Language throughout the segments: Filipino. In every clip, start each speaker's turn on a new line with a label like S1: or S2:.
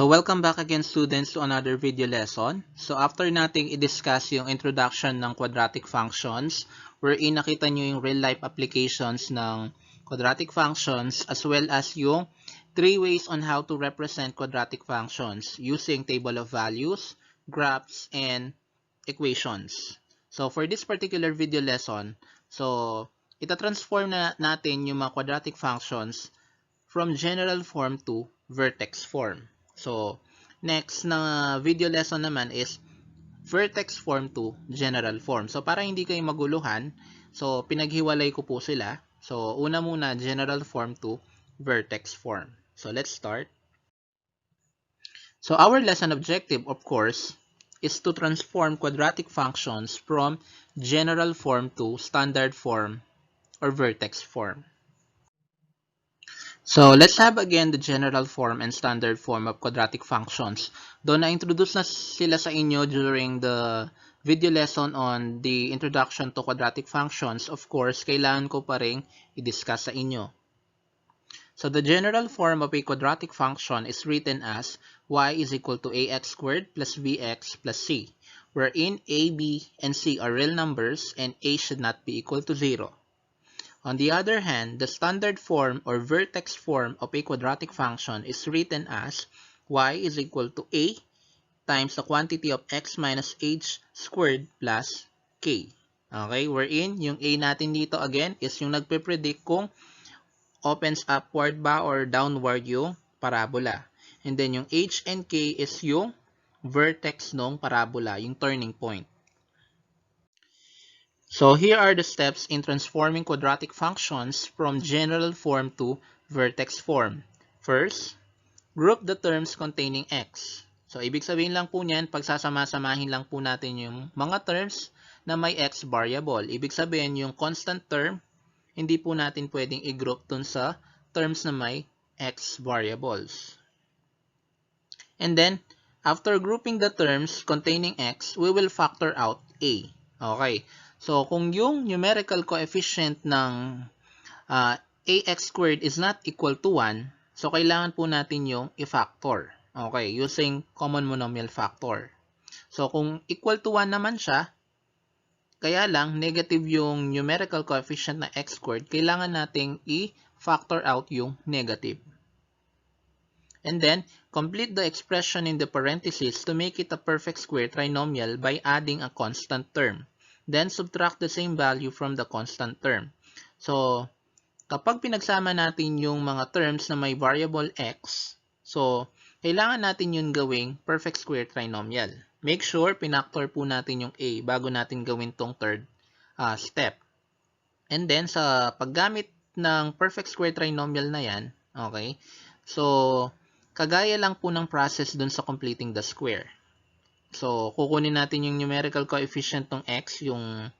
S1: So welcome back again students to another video lesson. So after nating i-discuss yung introduction ng quadratic functions, wherein nakita nyo yung real-life applications ng quadratic functions as well as yung 3 ways on how to represent quadratic functions using table of values, graphs, and equations. So for this particular video lesson, ita-transform na natin yung mga quadratic functions from general form to vertex form. So, next na video lesson naman is vertex form to general form. So, para hindi kayo maguluhan, so pinaghiwalay ko po sila. So, una muna general form to vertex form. So, let's start. So, our lesson objective, of course, is to transform quadratic functions from general form to standard form or vertex form. So, let's have again the general form and standard form of quadratic functions. Though na-introduce na sila sa inyo during the video lesson on the introduction to quadratic functions, of course, kailangan ko pa rin i-discuss sa inyo. So, the general form of a quadratic function is written as y is equal to ax squared plus bx plus c, wherein a, b, and c are real numbers and a should not be equal to 0. On the other hand, the standard form or vertex form of a quadratic function is written as y is equal to a times the quantity of x minus h squared plus k. Okay, wherein yung a natin dito again is yung nagpe-predict kung opens upward ba or downward yung parabola. And then yung h and k is yung vertex ng parabola, yung turning point. So here are the steps in transforming quadratic functions from general form to vertex form. First, group the terms containing x. So ibig sabihin lang po niyan, pagsasama-samahin lang po natin yung mga terms na may x variable. Ibig sabihin yung constant term, hindi po natin pwedeng i-group dun sa terms na may x variables. And then, after grouping the terms containing x, we will factor out a. Okay. So, kung yung numerical coefficient ng ax squared is not equal to 1, so kailangan po natin yung i-factor. Okay, using common monomial factor. So, kung equal to 1 naman siya, kaya lang negative yung numerical coefficient na x squared, kailangan nating i-factor out yung negative. And then, complete the expression in the parentheses to make it a perfect square trinomial by adding a constant term. Then, subtract the same value from the constant term. So, kapag pinagsama natin yung mga terms na may variable x, so, kailangan natin yun gawing perfect square trinomial. Make sure, pinactor po natin yung a bago natin gawin tong third step. And then, sa paggamit ng perfect square trinomial na yan, okay, so, kagaya lang po ng process dun sa completing the square. So, kukunin natin yung numerical coefficient ng x, yung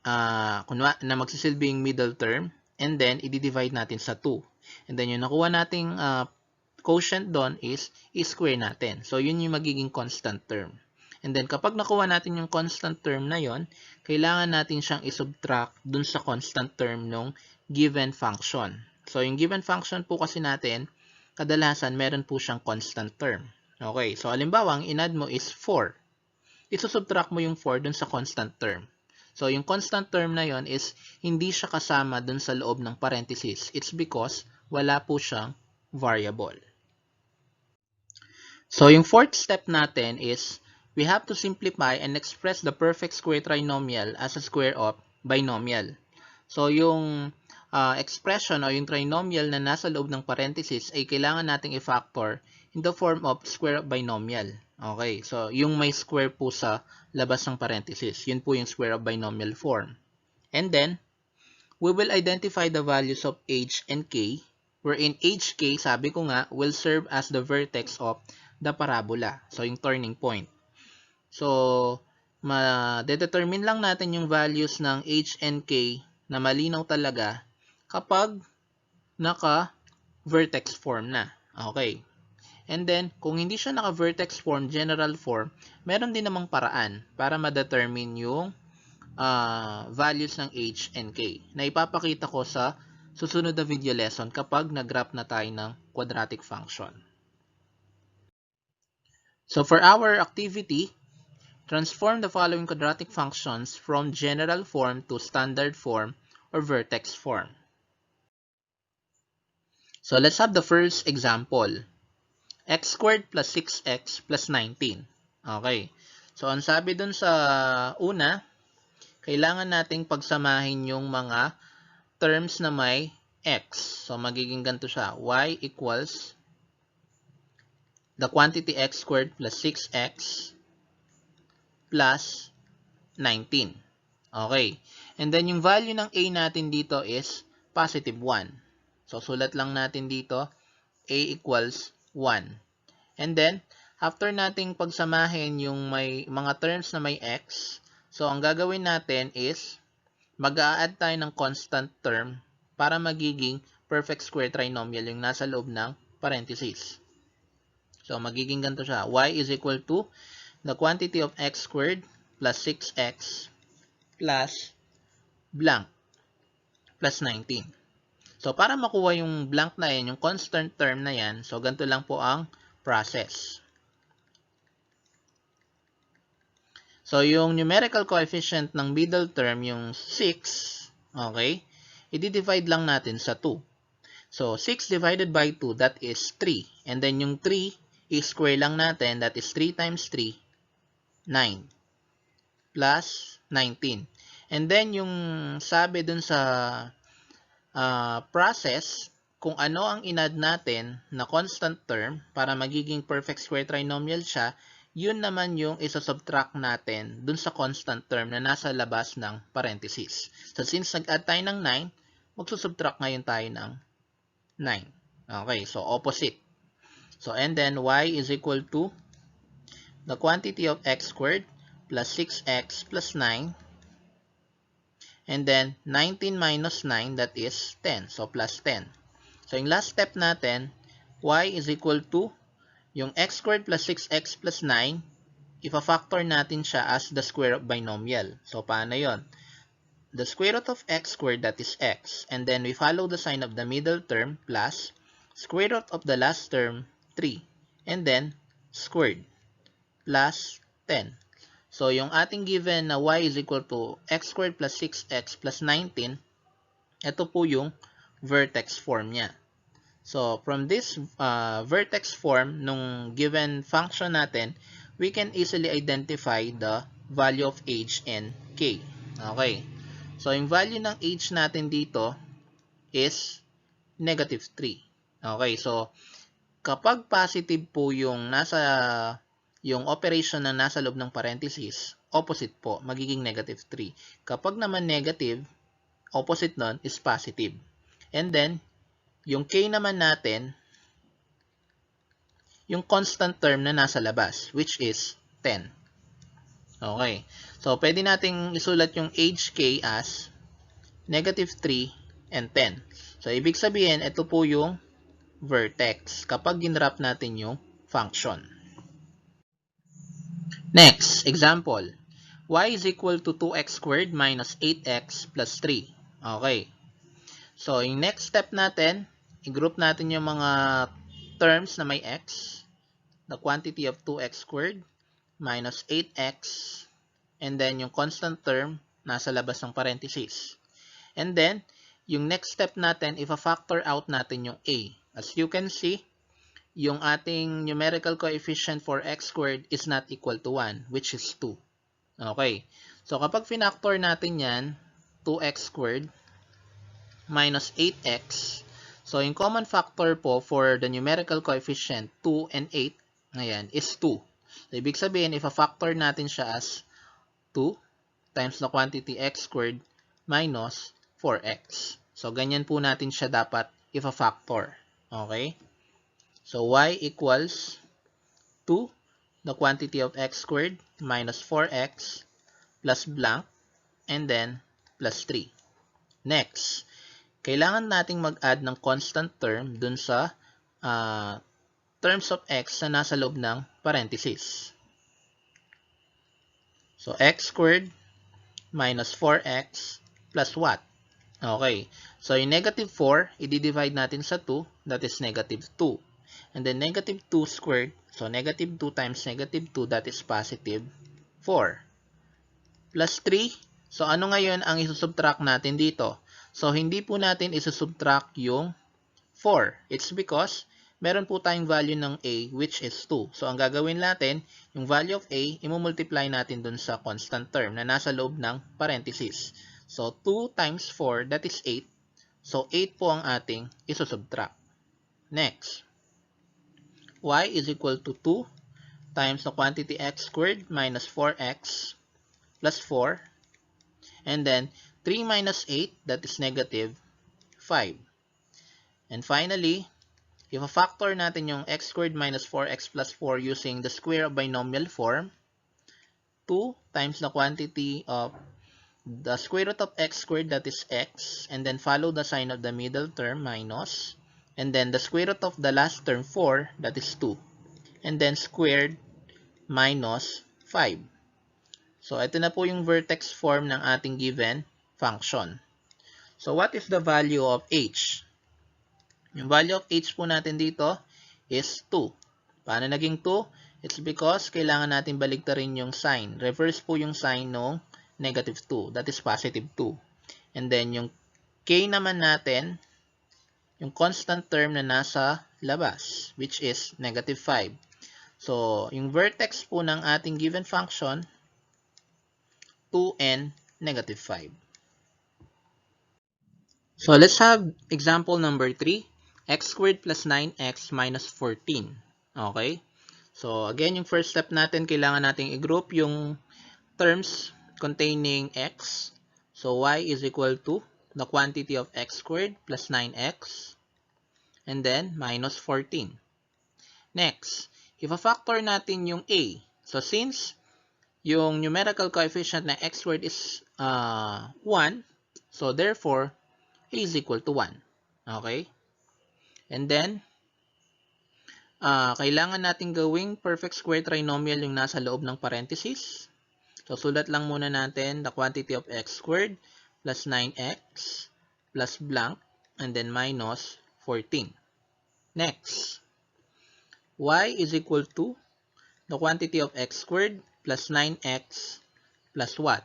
S1: na magsisilbing middle term, and then, i-divide natin sa 2. And then, yung nakuha nating quotient doon is i-square natin. So, yun yung magiging constant term. And then, kapag nakuha natin yung constant term na yon, kailangan natin siyang i-subtract dun sa constant term ng given function. So, yung given function po kasi natin, kadalasan meron po siyang constant term. Okay, so halimbawa, ang in-add mo is 4. Isusubtract mo yung 4 dun sa constant term. So, yung constant term na yon is hindi siya kasama dun sa loob ng parenthesis. It's because wala po siyang variable. So, yung fourth step natin is we have to simplify and express the perfect square trinomial as a square of binomial. So, yung expression o yung trinomial na nasa loob ng parenthesis ay kailangan nating i-factor in the form of square of binomial. Okay, so yung may square po sa labas ng parenthesis, yun po yung square of binomial form. And then, we will identify the values of h and k, wherein hk, sabi ko nga, will serve as the vertex of the parabola. So, yung turning point. So, ma-determine lang natin yung values ng h and k na malinaw talaga kapag naka-vertex form na. Okay. And then, kung hindi siya naka-vertex form, general form, meron din namang paraan para ma-determine yung values ng h and k na ipapakita ko sa susunod na video lesson kapag nag-graph na tayo ng quadratic function. So for our activity, transform the following quadratic functions from general form to standard form or vertex form. So let's have the first example. X squared plus 6x plus 19. Okay. So ang sabi dun sa una, kailangan nating pagsamahin yung mga terms na may x. So magiging ganito siya. Y equals the quantity x squared plus 6x plus 19. Okay. And then yung value ng a natin dito is positive 1. So sulat lang natin dito, a equals 1. And then, after nating pagsamahin yung may mga terms na may x, so ang gagawin natin is mag-a-add tayo ng constant term para magiging perfect square trinomial yung nasa loob ng parentheses. So magiging ganito siya. Y is equal to the quantity of x squared plus 6x plus blank plus 19. So para makuha yung blank na yan, yung constant term na yan, so ganito lang po ang process. So, yung numerical coefficient ng middle term, yung 6, okay, i-divide lang natin sa 2. So, 6 divided by 2, that is 3. And then, yung 3, i-square lang natin, that is 3 times 3, 9. Plus 19. And then, yung sabi dun sa process, kung ano ang inad natin na constant term para magiging perfect square trinomial siya, yun naman yung isa-subtract natin dun sa constant term na nasa labas ng parentheses. So, since nag-add tayo ng 9, magsusubtract ngayon tayo ng 9. Okay, so opposite. So, and then y is equal to the quantity of x squared plus 6x plus 9. And then, 19 minus 9, that is 10. So, plus 10. So, yung last step natin, y is equal to yung x squared plus 6x plus 9, ipa-factor natin siya as the square of binomial. So, paano yon? The square root of x squared, that is x. And then, we follow the sign of the middle term plus square root of the last term, 3. And then, squared plus 10. So, yung ating given na y is equal to x squared plus 6x plus 19, ito po yung vertex form niya. So, from this vertex form, nung given function natin, we can easily identify the value of h and k. Okay. So, yung value ng h natin dito is negative 3. Okay. So, kapag positive po yung yung operation na nasa loob ng parentheses, opposite po, magiging negative 3. Kapag naman negative, opposite nun is positive. And then, yung k naman natin, yung constant term na nasa labas, which is 10. Okay. So, pwede nating isulat yung hk as negative 3 and 10. So, ibig sabihin, ito po yung vertex kapag ginrap natin yung function. Next, example. Y is equal to 2x squared minus 8x plus 3. Okay. So, yung next step natin, i-group natin yung mga terms na may x. The quantity of 2x squared minus 8x. And then, yung constant term, nasa labas ng parentheses. And then, yung next step natin, ifa-factor out natin yung a. As you can see, yung ating numerical coefficient for x squared is not equal to 1, which is 2. Okay. So, kapag finactor natin yan, 2x squared minus 8x. So, yung common factor po for the numerical coefficient 2 and 8, ngayon, is 2. So, ibig sabihin, ifa-factor natin siya as 2 times the quantity x squared minus 4x. So, ganyan po natin siya dapat ifa-factor. Okay? So, y equals 2, the quantity of x squared minus 4x plus blank, and then plus 3. Next, kailangan nating mag-add ng constant term dun sa terms of x na nasa loob ng parentheses. So, x squared minus 4x plus what? Okay. So, yung negative 4, i-divide natin sa 2, that is negative 2. And then negative 2 squared. So negative 2 times negative 2, that is positive 4. Plus 3. So ano ngayon ang isusubtract natin dito? So hindi po natin isusubtract yung 4. It's because meron po tayong value ng a which is 2. So ang gagawin natin, yung value of a, imumultiply natin dun sa constant term na nasa loob ng parenthesis. So 2 times 4, that is 8. So 8 po ang ating isusubtract. Next, y is equal to 2 times the quantity x squared minus 4x plus 4. And then 3 minus 8, that is negative 5. And finally, if a factor natin yung x squared minus 4x plus 4 using the square of binomial form, 2 times the quantity of the square root of x squared, that is x, and then follow the sign of the middle term, minus, and then the square root of the last term, 4, that is 2, and then squared minus 5. So, ito na po yung vertex form ng ating given function. So, what is the value of h? Yung value of h po natin dito is 2. Paano naging 2? It's because kailangan natin baligtarin yung sign. Reverse po yung sign ng negative 2. That is positive 2. And then yung k naman natin, yung constant term na nasa labas, which is negative 5. So, yung vertex po ng ating given function, 2 and negative 5. So, let's have example number 3. X squared plus 9x minus 14. Okay? So, again, yung first step natin, kailangan natin i-group yung terms containing x. So, y is equal to the quantity of x squared plus 9x and then minus 14. Next, if a factor natin yung a. So, since yung numerical coefficient ng x squared is 1, so therefore, a is equal to 1. Okay? And then, kailangan natin gawing perfect square trinomial yung nasa loob ng parenthesis. So, sulat lang muna natin the quantity of x squared plus 9x plus blank and then minus 14. Next, y is equal to the quantity of x squared plus 9x plus what?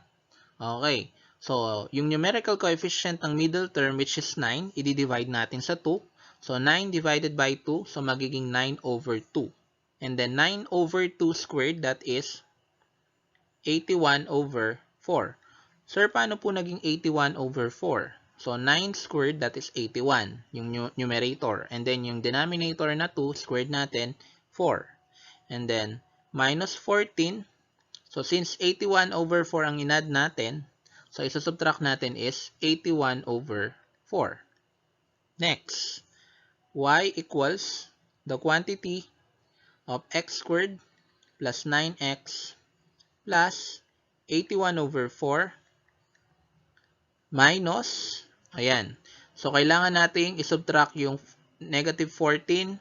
S1: Okay. So, yung numerical coefficient ng middle term which is 9, i-divide natin sa 2. So, 9 divided by 2, so magiging 9 over 2. And then 9 over 2 squared, that is 81 over 4. Sir, paano po naging 81 over 4? So, 9 squared, that is 81, yung numerator. And then, yung denominator na 2, squared natin, 4. And then, minus 14. So, since 81 over 4 ang inad natin, so, isasubtract natin is 81 over 4. Next, y equals the quantity of x squared plus 9x plus 81 over 4 minus, ayan. So, kailangan nating isubtract yung negative 14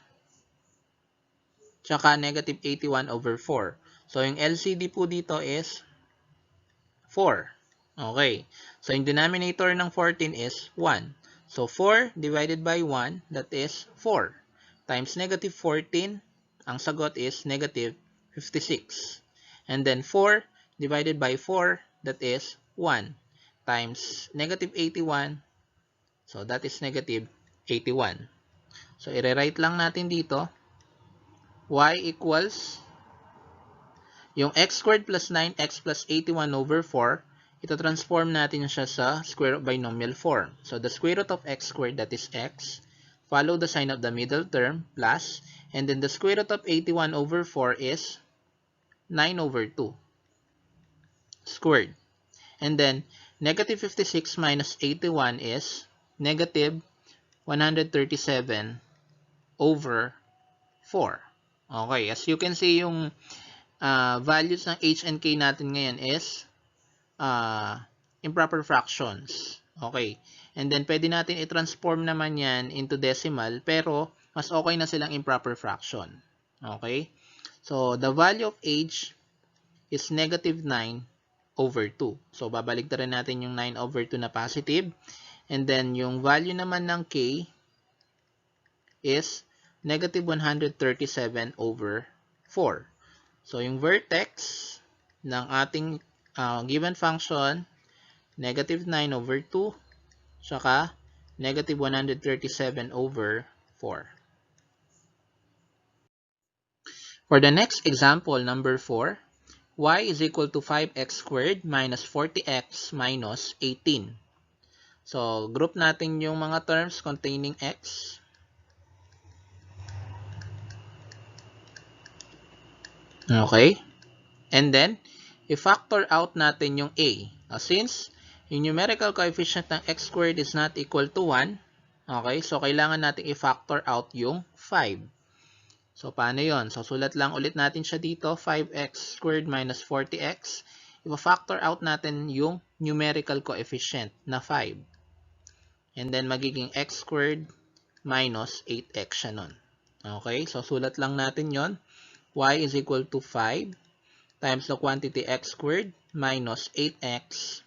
S1: tsaka negative 81 over 4. So, yung LCD po dito is 4. Okay. So, yung denominator ng 14 is 1. So, 4 divided by 1, that is 4. Times negative 14, ang sagot is negative 56. And then 4 divided by 4, that is 1. Times negative 81, so that is negative 81. So, i-rewrite lang natin dito, y equals, yung x squared plus 9x plus 81 over 4, ito transform natin siya sa square of binomial form. So, the square root of x squared, that is x, follow the sign of the middle term, plus, and then the square root of 81 over 4 is 9 over 2 squared. And then, negative 56 minus 81 is negative 137 over 4. Okay, as you can see, yung values ng h and k natin ngayon is improper fractions. Okay. And then, pwede natin i-transform naman yan into decimal, pero mas okay na silang improper fraction. Okay. So, the value of h is negative 9 over 2. So, babaligtarin natin yung 9 over 2 na positive. And then, yung value naman ng k is negative 137 over 4. So, yung vertex ng ating given function, negative 9 over 2, saka negative 137 over 4. For the next example, number 4, y is equal to 5x squared minus 40x minus 18. So, group natin yung mga terms containing x. Okay? And then, i-factor out natin yung a. Since yung numerical coefficient ng x squared is not equal to 1, okay? So, kailangan natin i-factor out yung 5. So, paano yon? So, sulat lang ulit natin siya dito. 5x squared minus 40x. I-factor out natin yung numerical coefficient na 5. And then, magiging x squared minus 8x siya nun. Okay? So, sulat lang natin yon. Y is equal to 5 times the quantity x squared minus 8x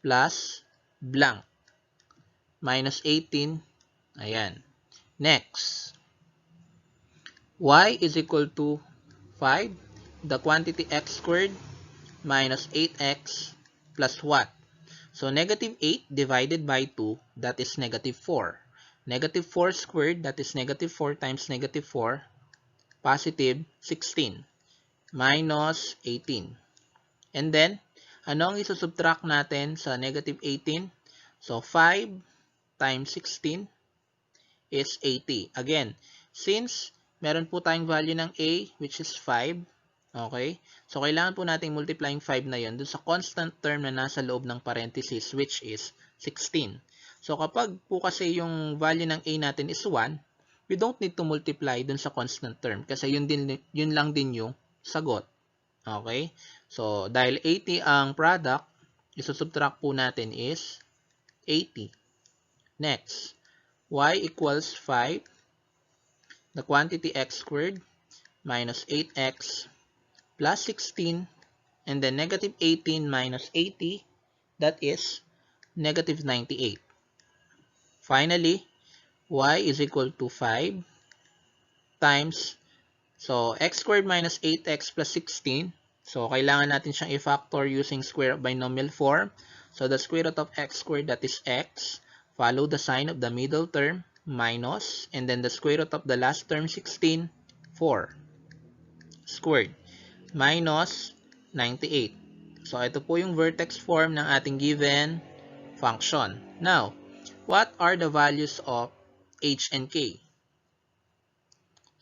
S1: plus blank minus 18. Ayan. Next, y is equal to 5, the quantity x squared minus 8x plus what? So, negative 8 divided by 2, that is negative 4. Negative 4 squared, that is negative 4 times negative 4, positive 16, minus 18. And then, ano ang isusubtract natin sa negative 18? So, 5 times 16 is 80. Again, since meron po tayong value ng a, which is 5, okay? So, kailangan po natin multiply yung 5 na yun dun sa constant term na nasa loob ng parenthesis, which is 16. So, kapag po kasi yung value ng a natin is 1, we don't need to multiply dun sa constant term kasi yun lang din yung sagot. Okay? So, dahil 80 ang product, isusubtract po natin is 80. Next, y equals 5, the quantity x squared minus 8x plus 16, and then negative 18 minus 80, that is negative 98. Finally, y is equal to 5 times, so x squared minus 8x plus 16, so kailangan natin siyang i-factor using square root binomial form. So the square root of x squared, that is x, follow the sign of the middle term, minus, and then the square root of the last term, 16, 4 squared, minus 98. So, ito po yung vertex form ng ating given function. Now, what are the values of h and k?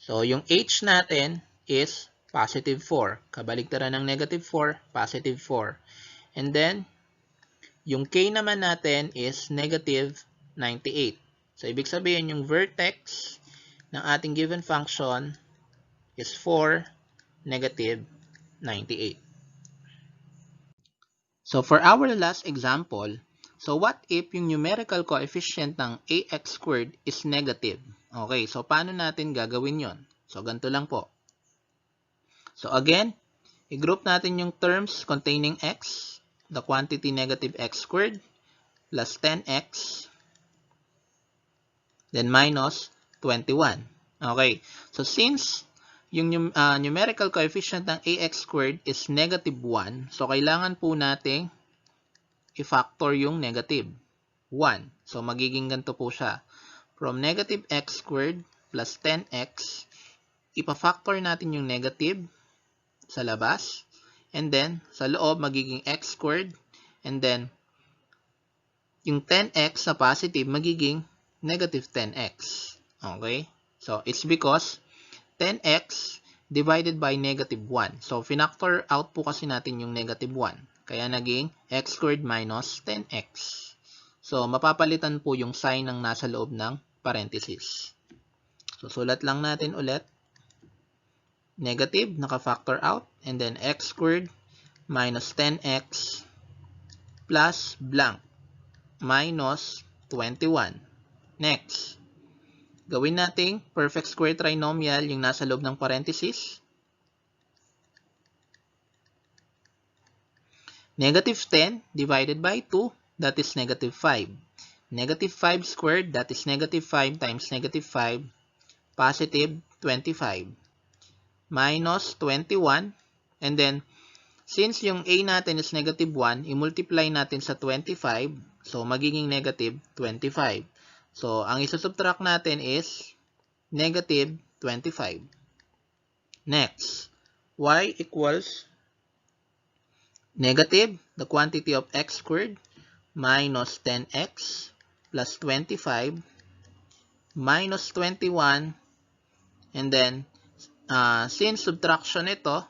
S1: So, yung h natin is positive 4. Kabaligtaran ng negative 4, positive 4. And then, yung k naman natin is negative 98. So, ibig sabihin yung vertex ng ating given function is 4, negative 98. So, for our last example, so what if yung numerical coefficient ng ax squared is negative? Okay, so paano natin gagawin yon? So, ganito lang po. So, again, i-group natin yung terms containing x, the quantity negative x squared, plus 10x, then minus 21. Okay, so since yung numerical coefficient ng ax squared is negative 1. So, kailangan po nating i-factor yung negative 1. So, magiging ganito po siya. From negative x squared plus 10x, ipa-factor natin yung negative sa labas. And then, sa loob, magiging x squared. And then, yung 10x na positive, magiging negative 10x. Okay? So, it's because 10x divided by negative 1. So, finactor out po kasi natin yung negative 1. Kaya naging x squared minus 10x. So, mapapalitan po yung sign ng nasa loob ng parenthesis. So, sulat lang natin ulit. Negative, naka-factor out. And then, x squared minus 10x plus blank minus 21. Next. Gawin nating perfect square trinomial yung nasa loob ng parenthesis. Negative 10 divided by 2, that is negative 5. Negative 5 squared, that is negative 5 times negative 5, positive 25. Minus 21. And then, since yung a natin is negative 1, i-multiply natin sa 25. So, magiging negative 25. So, ang isusubtract natin is negative 25. Next, y equals negative, the quantity of x squared, minus 10x plus 25 minus 21. And then, since subtraction ito,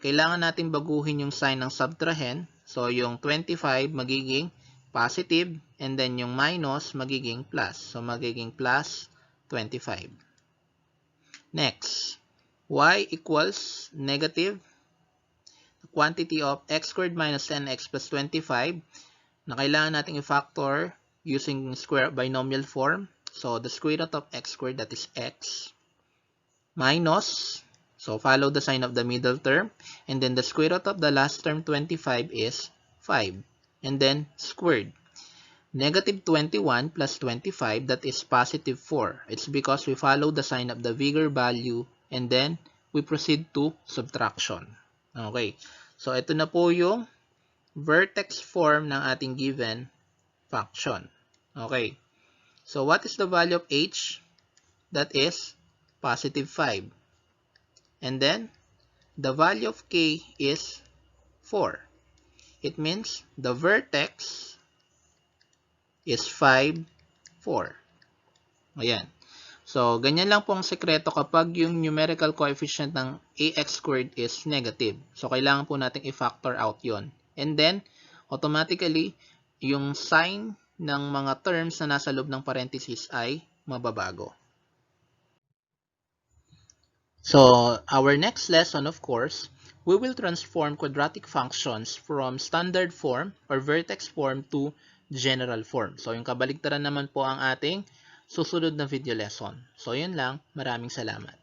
S1: kailangan natin baguhin yung sign ng subtrahend. So, yung 25 magiging positive, and then yung minus magiging plus. So, magiging plus 25. Next, y equals negative, the quantity of x squared minus 10x plus 25, na kailangan natin i-factor using square binomial form. So, the square root of x squared, that is x, minus, so follow the sign of the middle term, and then the square root of the last term, 25, is 5, and then squared. Negative 21 plus 25, that is positive 4. It's because we follow the sign of the bigger value, and then we proceed to subtraction. Okay, so ito na po yung vertex form ng ating given function. Okay, so what is the value of h? That is positive 5. And then, the value of k is 4. It means the vertex is 5, 4. Ayan. So, ganyan lang po ang sekreto kapag yung numerical coefficient ng ax squared is negative. So, kailangan po natin i-factor out yon. And then, automatically, yung sign ng mga terms na nasa loob ng parenthesis ay mababago. So, our next lesson, of course, we will transform quadratic functions from standard form or vertex form to general form. So, yung kabaligtaran naman po ang ating susunod na video lesson. So, yun lang. Maraming salamat.